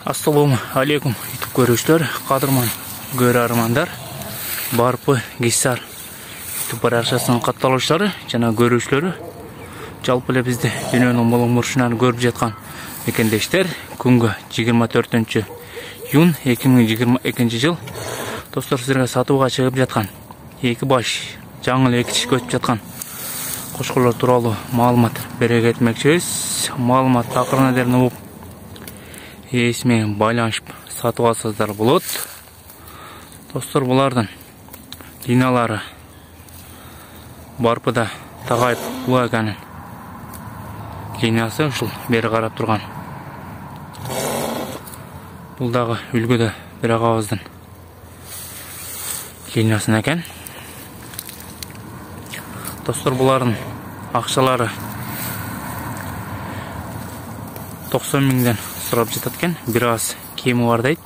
Assalamu alaikum YouTube көрүүчүлөр, кадырман көрөрмандар, Барпы Гисар YouTube баракчасынын катталуучулары жана көрүүчүлөрү, жалпы эле бизди дүйнөнүн молуң бурчунан көрүп жаткан мекендештер, күнгө 24 июнь 2022 жыл. Достор, силерге сатууга чыгып жаткан эки баш жаңы эки чишке өтүп жаткан кошкорлор тууралуу маалымат бере кетмекчибиз. Маалымат акырына дерин угуп ээси менен байланышып сатып алсаңыздар болот. Достор, булардын линиялары Барпыда Тагайып Улайганын линиясы, ушул бери карап турган. Бул дагы үлгүдө бир агабыздын линиясын экен. Достор, булардын акчалары 90 миңден сурап жатат экен. Бир аз кеми бар дейт.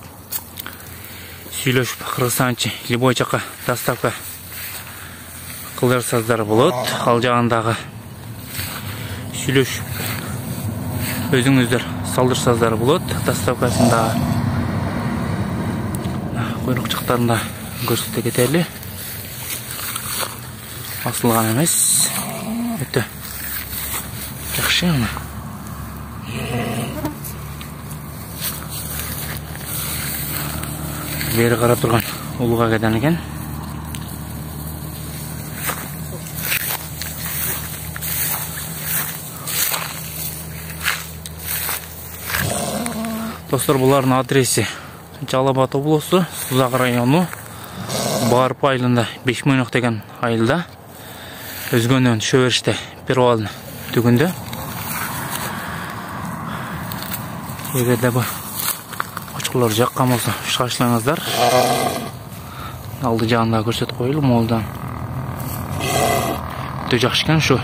Сүйлөшүп Кыргызстанчы любой жака доставка кылдырсаңыздар болот. Ал жагындагы сүйлөшүп өзүңүздөр салдырсаңыздар болот. Доставкасында койрук жактарында көрсөтө кетели. Асылган эмес. Өтө жакшы. Бери карап турган улуга кедан экен. Достор, булардын адреси Жалал Абад облусу, Сузак району, Барпы айылында, Бешмойнок деген айылда, өзгөнөн Шөбериште Первалдын түгүндө. Эгерде бу кошкорлор жаккан болсо шашылыңыздар. Алды жагында көрсөтүп коелу, молдан. Өтө жакшы экен ушу.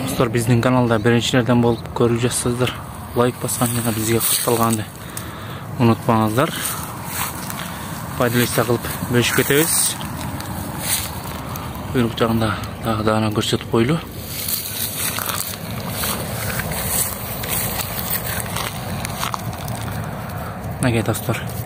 Достор, биздин каналда биринчилерден болуп көрүп жатсаңыздар, лайк баскан жана бизге катталганды унутпаңыздар. Пайдалуу кылып бөлүшүп кетебиз. Буйрук жагында дагы көрсөтүп коелу. Нагай достор.